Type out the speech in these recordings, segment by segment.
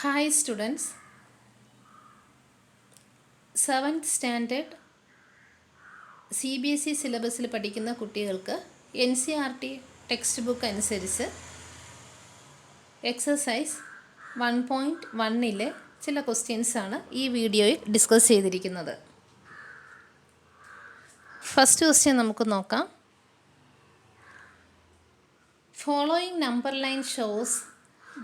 Hi students, 7th standard CBSE സിലബസിൽ പഠിക്കുന്ന കുട്ടികൾക്ക് NCERT ടെക്സ്റ്റ് ബുക്ക് അനുസരിച്ച് എക്സസൈസ് 1.1ലെ ചില ക്വസ്റ്റ്യൻസ് ആണ് ഈ വീഡിയോയിൽ ഡിസ്കസ് ചെയ്തിരിക്കുന്നത്. ഫസ്റ്റ് ക്വസ്റ്റ്യൻ നമുക്ക് നോക്കാം. Following number line shows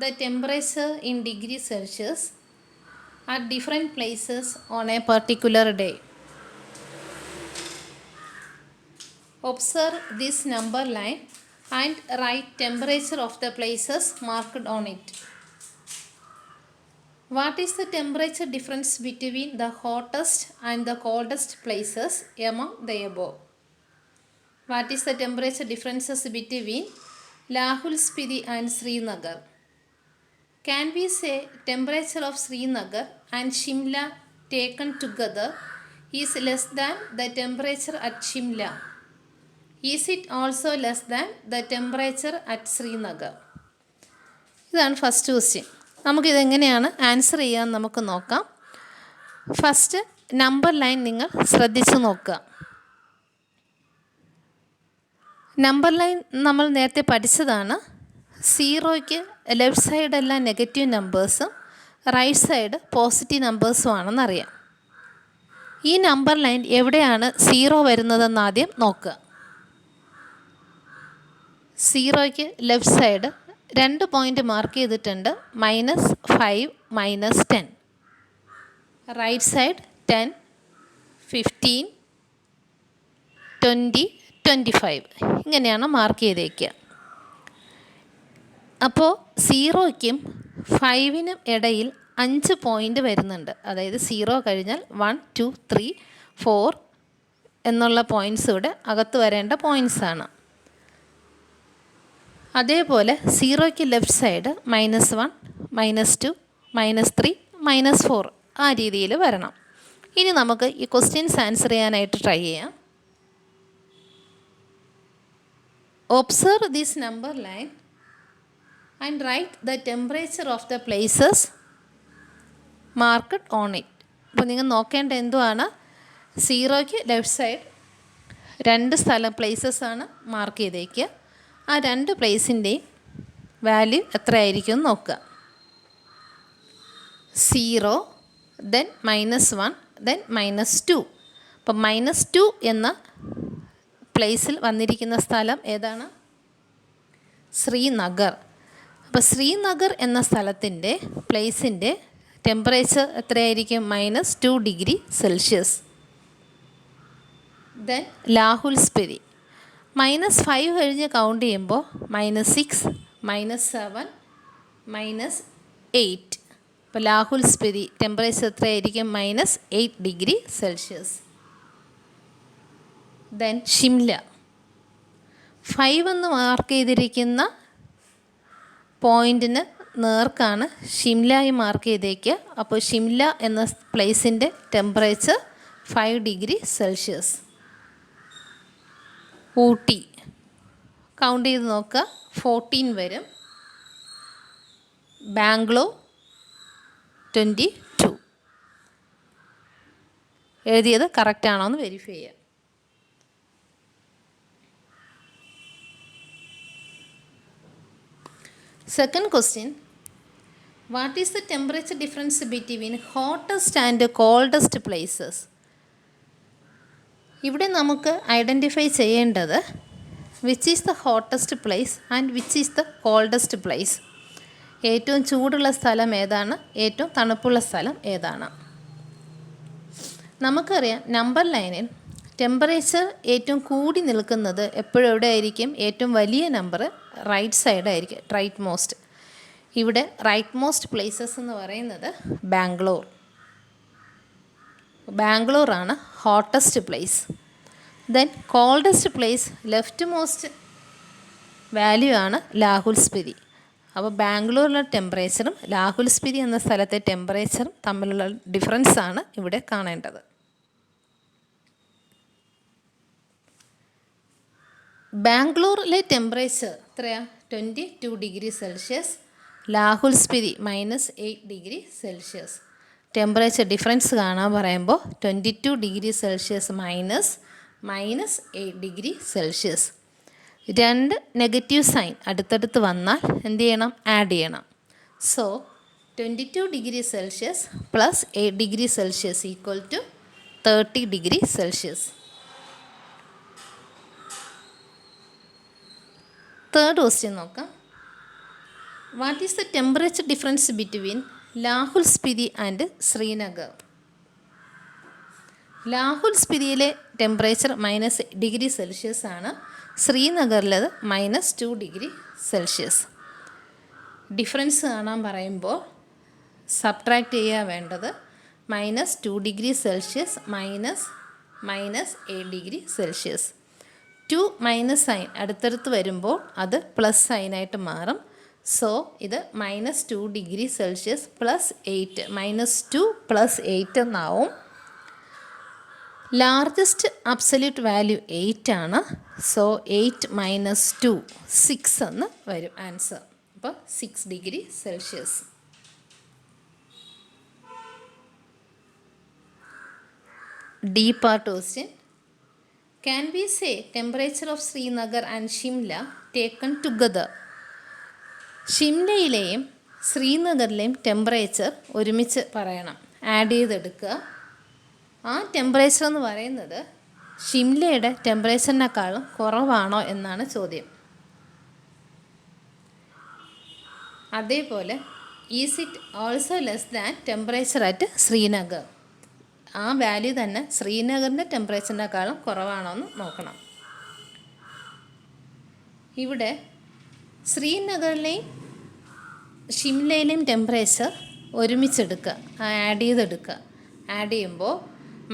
the temperature in degree Celsius at different places on a particular day. Observe this number line and write temperature of the places marked on it. What is the temperature difference between the hottest and the coldest places among the above? What is the temperature differences between Lahul Spiti and Srinagar? Can we say temperature of Srinagar and Shimla taken together is less than the temperature at Shimla? Is it also less than the temperature at Srinagar? ഇതാണ് first question. നമുക്കിതെങ്ങനെയാണ് answer ചെയ്യാൻ നമുക്ക് നോക്കാം. First number line നിങ്ങൾ ശ്രദ്ധിച്ച് നോക്കുക. Number line നമ്മൾ നേരത്തെ പഠിച്ചതാണ്. സീറോയ്ക്ക് ലെഫ്റ്റ് സൈഡെല്ലാം നെഗറ്റീവ് നമ്പേഴ്സും റൈറ്റ് സൈഡ് പോസിറ്റീവ് നമ്പേഴ്സും ആണെന്നറിയാം. ഈ നമ്പർ ലൈൻ എവിടെയാണ് സീറോ വരുന്നതെന്ന് ആദ്യം നോക്കുക. സീറോയ്ക്ക് ലെഫ്റ്റ് സൈഡ് 2 പോയിൻ്റ് മാർക്ക് ചെയ്തിട്ടുണ്ട്. -5, -10. റൈറ്റ് സൈഡ് 10, 15, 20, 25 ഇങ്ങനെയാണ് മാർക്ക് ചെയ്തേക്കുക. അപ്പോൾ സീറോയ്ക്കും 5നും ഇടയിൽ 5 പോയിൻ്റ് വരുന്നുണ്ട്. അതായത് സീറോ കഴിഞ്ഞാൽ 1, 2, 3, 4 എന്നുള്ള പോയിൻറ്റ്സ് ഇവിടെ അകത്ത് വരേണ്ട പോയിൻറ്റ്സാണ്. അതേപോലെ സീറോയ്ക്ക് ലെഫ്റ്റ് സൈഡ് -1, -2, -3, -4 ആ രീതിയിൽ വരണം. ഇനി നമുക്ക് ഈ ക്വസ്റ്റ്യൻസ് ആൻസർ ചെയ്യാനായിട്ട് ട്രൈ ചെയ്യാം. Observe this number line and write the temperature of the places marked on it. അപ്പോൾ നിങ്ങൾ നോക്കേണ്ട എന്തുവാണ്, സീറോയ്ക്ക് ലെഫ്റ്റ് സൈഡ് 2 സ്ഥലം പ്ലേസസ് ആണ് മാർക്ക് ചെയ്തേക്കുക. ആ 2 പ്ലേസിൻ്റെയും വാല്യൂ എത്രയായിരിക്കും നോക്കുക. 0, then -1, then -2. അപ്പം -2 എന്ന പ്ലേസിൽ വന്നിരിക്കുന്ന സ്ഥലം ഏതാണ്? ശ്രീനഗർ. അപ്പോൾ ശ്രീനഗർ എന്ന സ്ഥലത്തിൻ്റെ പ്ലേസിൻ്റെ ടെമ്പറേച്ചർ എത്രയായിരിക്കും? -2 degree Celsius. Then Lahaul Spiti -5 കഴിഞ്ഞ് കൗണ്ട് ചെയ്യുമ്പോൾ -6, -7, -8. അപ്പോൾ ലാഹുൽ സ്പിതി ടെമ്പറേച്ചർ എത്രയായിരിക്കും? -8 ഡിഗ്രി സെൽഷ്യസ്. ദെൻ ഷിംല 5 എന്ന് മാർക്ക് ചെയ്തിരിക്കുന്ന പോയിൻറ്റിന് നേർക്കാണ് ഷിംലയായി മാർക്ക് ചെയ്തേക്കുക. അപ്പോൾ ഷിംല എന്ന പ്ലേസിൻ്റെ temperature 5 degree Celsius. Ooty count ചെയ്ത് നോക്കുക, 14 വരും. ബാംഗ്ലൂർ 22. എഴുതിയത് കറക്റ്റ് ആണോ എന്ന് വെരിഫൈ ചെയ്യുക. Second question, what is the temperature difference between hottest and coldest places? ഇവിടെ നമുക്ക് ഐഡൻറ്റിഫൈ ചെയ്യേണ്ടത് which is the hottest place and which is the coldest place. ഏറ്റവും ചൂടുള്ള സ്ഥലം ഏതാണ്, ഏറ്റവും തണുപ്പുള്ള സ്ഥലം ഏതാണ്? നമുക്കറിയാം നമ്പർ ലൈനിൽ ടെമ്പറേച്ചർ ഏറ്റവും കൂടി നിൽക്കുന്നത് എപ്പോഴും എവിടെ ആയിരിക്കും? ഏറ്റവും വലിയ നമ്പർ റൈറ്റ് സൈഡായിരിക്കും, റൈറ്റ് മോസ്റ്റ്. ഇവിടെ റൈറ്റ് മോസ്റ്റ് പ്ലേസസ് എന്ന് പറയുന്നത് ബാംഗ്ലൂറാണ് hottest place. Then coldest place left most value ആണ് ലാഹുൽ സ്പിതി. അപ്പോൾ ബാംഗ്ലൂരിലെ ടെമ്പറേച്ചറും ലാഹുൽ സ്പിതി എന്ന സ്ഥലത്തെ ടെമ്പറേച്ചറും തമ്മിലുള്ള ഡിഫറൻസ് ആണ് ഇവിടെ കാണേണ്ടത്. ബാംഗ്ലൂരിലെ ടെമ്പറേച്ചർ എത്രയാണ്? 22 degree Celsius. Lahul Spiti -8 degree Celsius. Temperature difference കാണാൻ പറയുമ്പോൾ 22 ഡിഗ്രി സെൽഷ്യസ് -8 ഡിഗ്രി സെൽഷ്യസ്. രണ്ട് നെഗറ്റീവ് സൈൻ അടുത്തടുത്ത് വന്നാൽ എന്ത് ചെയ്യണം? ആഡ് ചെയ്യണം. So 22 degree Celsius +8 degree Celsius equal to 30 degree Celsius. Third question നോക്കാം. What is the temperature difference between Lahul Spiti and Srinagar? Lahul സ്പിതിയിലെ ടെമ്പറേച്ചർ -8 ഡിഗ്രി സെൽഷ്യസ് ആണ്. ശ്രീനഗറിലത് -2 ഡിഗ്രി സെൽഷ്യസ്. ഡിഫറൻസ് കാണാൻ പറയുമ്പോൾ സബ്ട്രാക്ട് ചെയ്യുക വേണ്ടത്. -2 degree Celsius -8 degree Celsius. 2 minus sign അടുത്തടുത്ത് വരുമ്പോൾ അത് പ്ലസ് സൈനായിട്ട് മാറും. സോ ഇത് -2 ഡിഗ്രി-സെൽഷ്യസ് +8 -2 +8 എന്നാവും. ലാർജസ്റ്റ് അബ്സല്യൂട്ട് വാല്യൂ 8 ആണ്. സോ 8 - 2 6 എന്ന് വരും ആൻസർ. അപ്പോൾ 6 degree-Celsius. D part question. Can we say temperature of Srinagar and Shimla taken together? ഷിംലയിലെയും ശ്രീനഗറിലെയും ടെമ്പറേച്ചർ ഒരുമിച്ച് പറയണം, ആഡ് ചെയ്തെടുക്കുക. ആ ടെമ്പറേച്ചർ എന്ന് പറയുന്നത് ഷിംലയുടെ ടെമ്പറേച്ചറിനേക്കാളും കുറവാണോ എന്നാണ് ചോദ്യം. അതേപോലെ is it also less than temperature at Srinagar? ആ വാല്യൂ തന്നെ ശ്രീനഗറിൻ്റെ ടെമ്പറേച്ചറിനേക്കാളും കുറവാണോ എന്ന് നോക്കണം. ഇവിടെ ശ്രീനഗറിലെയും ഷിംലയിലെയും ടെമ്പറേച്ചർ ഒരുമിച്ചെടുക്കുക, ആഡ് ചെയ്തെടുക്കുക. ആഡ് ചെയ്യുമ്പോൾ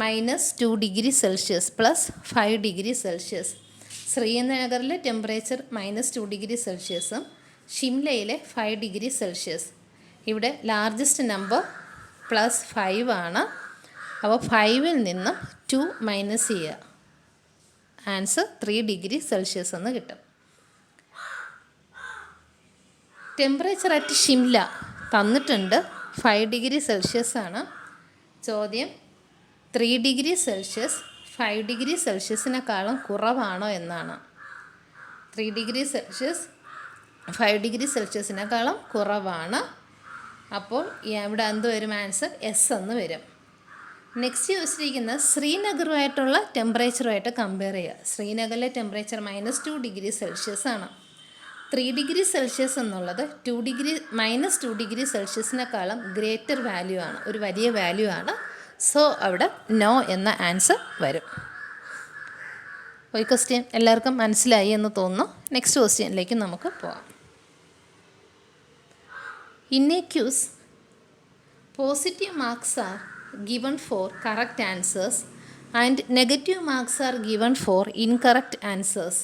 -2 ഡിഗ്രി-സെൽഷ്യസ് +5 ഡിഗ്രി-സെൽഷ്യസ്. ശ്രീനഗറിലെ ടെമ്പറേച്ചർ -2 ഡിഗ്രി-സെൽഷ്യസും ഷിംലയിലെ 5 ഡിഗ്രി-സെൽഷ്യസ്. ഇവിടെ ലാർജസ്റ്റ് നമ്പർ +5 ആണ്. അപ്പോൾ 5-ൽ നിന്നും 2 മൈനസ് ചെയ്യുക. ആൻസർ 3 ഡിഗ്രി-സെൽഷ്യസ് എന്ന് കിട്ടും. ടെമ്പറേച്ചർ അറ്റ് ഷിംല തന്നിട്ടുണ്ട്, 5 ഡിഗ്രി-സെൽഷ്യസ് ആണ്. ചോദ്യം 3 ഡിഗ്രി-സെൽഷ്യസ് 5 ഡിഗ്രി-സെൽഷ്യസിനേക്കാളും കുറവാണോ എന്നാണ്. 3 ഡിഗ്രി-സെൽഷ്യസ് 5 ഡിഗ്രി-സെൽഷ്യസിനേക്കാളും കുറവാണ്. അപ്പോൾ ഇവിടെ എന്ത് വരും? ആൻസർ എസ് എന്ന് വരും. നെക്സ്റ്റ് ചോദിച്ചിരിക്കുന്നത് ശ്രീനഗറുമായിട്ടുള്ള ടെമ്പറേച്ചറുമായിട്ട് കമ്പയർ ചെയ്യുക. ശ്രീനഗറിലെ ടെമ്പറേച്ചർ -2 ഡിഗ്രി-സെൽഷ്യസ് ആണ്. 3 ഡിഗ്രി-സെൽഷ്യസ് എന്നുള്ളത് -2 ഡിഗ്രി-സെൽഷ്യസിനേക്കാളും ഗ്രേറ്റർ വാല്യൂ ആണ്, ഒരു വലിയ വാല്യൂ ആണ്. സോ അവിടെ നോ എന്ന ആൻസർ വരും. ഈ ക്വസ്റ്റ്യൻ എല്ലാവർക്കും മനസ്സിലായി എന്ന് തോന്നുന്നു. നെക്സ്റ്റ് ക്വസ്റ്റ്യനിലേക്ക് നമുക്ക് പോകാം. In a queues, positive marks are given for correct answers and negative marks are given for incorrect answers.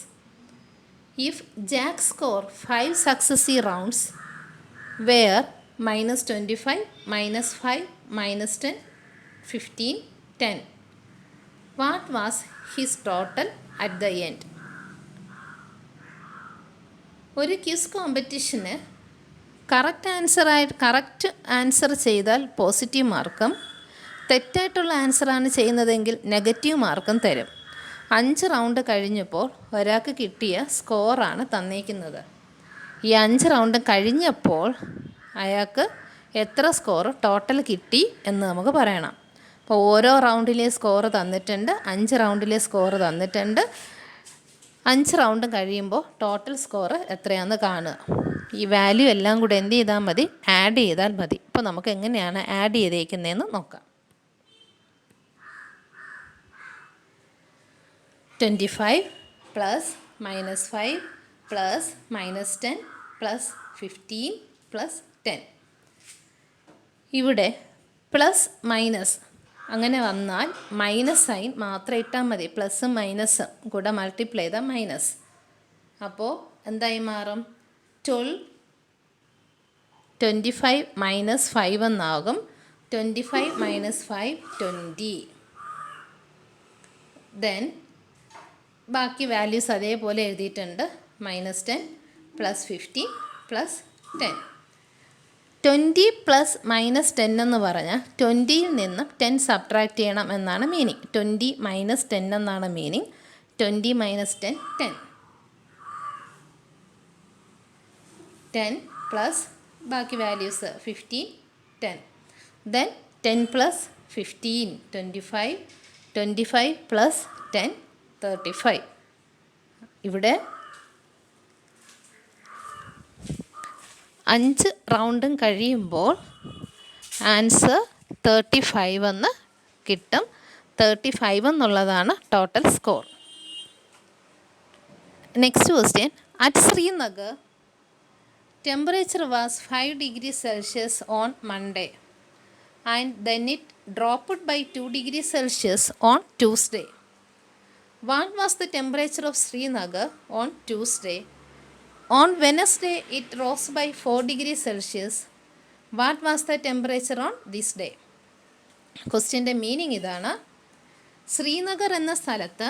If Jack score 5 successive rounds where -25, -5, -10, 15, 10, what was his total at the end? ഒരു quiz കോമ്പറ്റീഷന് correct answer ചെയ്താൽ positive മാർക്കും, തെറ്റായിട്ടുള്ള ആൻസറാണ് ചെയ്യുന്നതെങ്കിൽ negative മാർക്കും തരും. 5 round കഴിഞ്ഞപ്പോൾ ഒരാൾക്ക് കിട്ടിയ സ്കോറാണ് തന്നിരിക്കുന്നത്. ഈ 5 റൗണ്ട് കഴിഞ്ഞപ്പോൾ അയാൾക്ക് എത്ര സ്കോർ ടോട്ടൽ കിട്ടി എന്ന് നമുക്ക് പറയണം. അപ്പോൾ ഓരോ റൗണ്ടിലെ സ്കോർ തന്നിട്ടുണ്ട്, 5 റൗണ്ടിലെ സ്കോർ തന്നിട്ടുണ്ട്. 5 റൗണ്ട് കഴിയുമ്പോൾ ടോട്ടൽ സ്കോർ എത്രയാണെന്ന് കാണുക. ഈ വാല്യൂ എല്ലാം കൂടെ എന്ത് ചെയ്താൽ മതി? ആഡ് ചെയ്താൽ മതി. ഇപ്പോൾ നമുക്ക് എങ്ങനെയാണ് ആഡ് ചെയ്തേക്കുന്നതെന്ന് നോക്കാം. 25 + -5 + -10 + 15 + 10. ഇവിടെ പ്ലസ് മൈനസ് അങ്ങനെ വന്നാൽ മൈനസ് സൈൻ മാത്രം ഇട്ടാൽ മതി. പ്ലസും മൈനസും കൂടെ മൾട്ടിപ്ലൈ ചെയ്താൽ മൈനസ്. അപ്പോൾ എന്തായി മാറും? 25 - 5 എന്നാകും. 25 - 5 20. ദെൻ ബാക്കി വാല്യൂസ് അതേപോലെ എഴുതിയിട്ടുണ്ട്. -10 + 15 + 10. 20 പ്ലസ് -10 എന്ന് പറഞ്ഞാൽ 20യിൽ നിന്നും 10 സബ്ട്രാക്റ്റ് ചെയ്യണം എന്നാണ് മീനിങ്. 20 - 10 എന്നാണ് മീനിങ്. 20 - 10 10. 10 പ്ലസ് ബാക്കി വാല്യൂസ് 15 10. Then 10 plus 15 25. 25 പ്ലസ് 10 35. ഇവിടെ 5 റൗണ്ടും കഴിയുമ്പോൾ ആൻസർ 35 എന്ന് കിട്ടും. 35 എന്നുള്ളതാണ് total score. Next question. At Srinagar temperature was 5 degrees Celsius on Monday and then it dropped by 2 degrees Celsius on Tuesday. What was the temperature of Srinagar on Tuesday? On Wednesday it rose by 4 degrees Celsius. What was the temperature on this day? ക്വസ്റ്റ്യൻ്റെ meaning ഇതാണ്. ശ്രീനഗർ എന്ന സ്ഥലത്ത്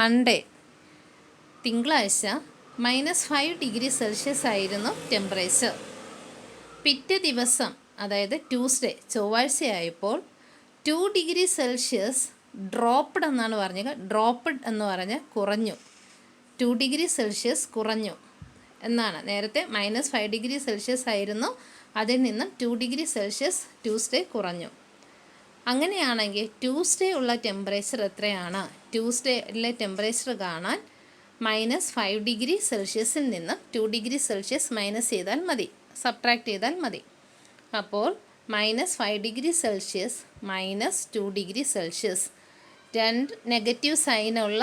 Monday തിങ്കളാഴ്ച -5 degree Celsius ആയിരുന്നു temperature. പിറ്റേ ദിവസം അതായത് Tuesday ചൊവ്വാഴ്ചയായപ്പോൾ 2 degree Celsius dropped എന്നാണ് പറഞ്ഞത്. ഡ്രോപ്പ്ഡ് എന്ന് പറഞ്ഞാൽ കുറഞ്ഞു. 2 ഡിഗ്രി സെൽഷ്യസ് കുറഞ്ഞു എന്നാണ്. നേരത്തെ -5 ഡിഗ്രി സെൽഷ്യസ് ആയിരുന്നു, അതിൽ നിന്നും 2 ഡിഗ്രി സെൽഷ്യസ് ട്യൂസ്ഡേ കുറഞ്ഞു. അങ്ങനെയാണെങ്കിൽ ട്യൂസ്ഡേ ഉള്ള ടെമ്പറേച്ചർ എത്രയാണ്? ട്യൂസ്ഡേയിലെ ടെമ്പറേച്ചർ കാണാൻ -5 ഡിഗ്രി സെൽഷ്യസിൽ നിന്ന് 2 ഡിഗ്രി സെൽഷ്യസ് മൈനസ് ചെയ്താൽ മതി, സബ്ട്രാക്ട് ചെയ്താൽ മതി. അപ്പോൾ -5 ഡിഗ്രി സെൽഷ്യസ് -2 ഡിഗ്രി സെൽഷ്യസ്, രണ്ട് നെഗറ്റീവ് സൈനുള്ള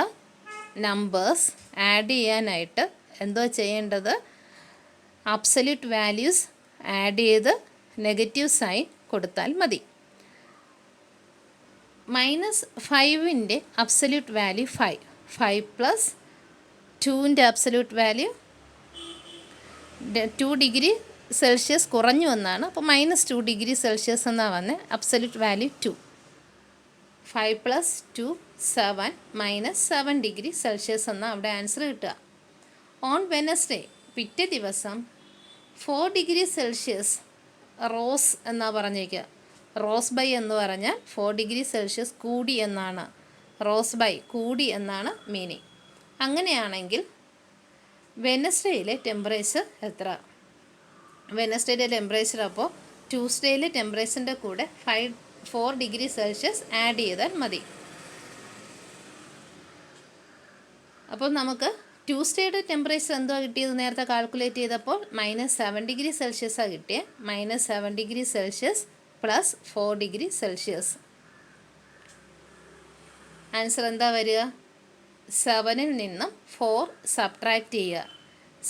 നമ്പേഴ്സ് ആഡ് ചെയ്യാനായിട്ട് എന്തോ ചെയ്യേണ്ടത്? അബ്സല്യൂട്ട് വാല്യൂസ് ആഡ് ചെയ്ത് നെഗറ്റീവ് സൈൻ കൊടുത്താൽ മതി. -5ൻ്റെ അബ്സല്യൂട്ട് വാല്യൂ 5. 5 പ്ലസ് 2ൻ്റെ അബ്സല്യൂട്ട് വാല്യൂ 2 ഡിഗ്രി സെൽഷ്യസ് കുറഞ്ഞു എന്നാണ്. അപ്പോൾ -2 ഡിഗ്രി സെൽഷ്യസ് എന്നാണ് വന്നത്. Absolute value 2. 5 plus 2 7 -7 degree Celsius എന്നാണ് അവിടെ ആൻസർ കിട്ടുക. ഓൺ വെനസ്ഡേ പിറ്റേ ദിവസം 4 ഡിഗ്രി സെൽഷ്യസ് റോസ് എന്നാണ് പറഞ്ഞേക്കുക. റോസ് ബൈ എന്ന് പറഞ്ഞാൽ 4 ഡിഗ്രി സെൽഷ്യസ് കൂടി എന്നാണ്. റോസ് ബൈ കൂടി എന്നാണ് മീനിങ്. അങ്ങനെയാണെങ്കിൽ വെനസ്ഡേയിലെ ടെമ്പറേച്ചർ എത്ര? വെനസ്ഡേയിലെ ടെമ്പറേച്ചർ അപ്പോൾ ട്യൂസ്ഡേയിലെ ടെമ്പറേച്ചറിൻ്റെ കൂടെ 4 ഡിഗ്രി സെൽഷ്യസ് ആഡ് ചെയ്താൽ മതി. അപ്പോൾ നമുക്ക് ട്യൂസ്ഡേയുടെ ടെമ്പറേച്ചർ എന്തോ കിട്ടിയത് നേരത്തെ കാൽക്കുലേറ്റ് ചെയ്തപ്പോൾ -7 ഡിഗ്രി സെൽഷ്യസാണ് കിട്ടിയത്. -7 degree Celsius plus 4 degree Celsius. Answer എന്താ വരിക? 7ൽ നിന്നും 4 സബ്ട്രാക്റ്റ് ചെയ്യുക.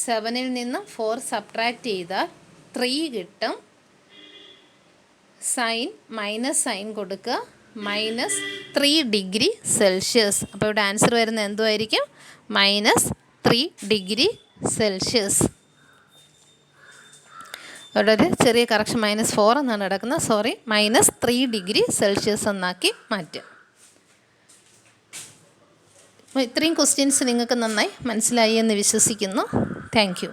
7ൽ നിന്നും 4 സബ്ട്രാക്റ്റ് ചെയ്താൽ 3 കിട്ടും. സൈൻ മൈനസ് സൈൻ കൊടുക്കുക, -3 ഡിഗ്രി സെൽഷ്യസ്. അപ്പോൾ ഇവിടെ ആൻസർ വരുന്നത് എന്തുമായിരിക്കും? -3 ഡിഗ്രി സെൽഷ്യസ്. അവിടെ ഒരു ചെറിയ കറക്ഷൻ -4 എന്നാണ് കിടക്കുന്നത്. സോറി, -3 ഡിഗ്രി സെൽഷ്യസ് എന്നാക്കി മാറ്റുക. ഇത്രയും ക്വസ്റ്റ്യൻസ് നിങ്ങൾക്ക് നന്നായി മനസ്സിലായി എന്ന് വിശ്വസിക്കുന്നു. Thank you.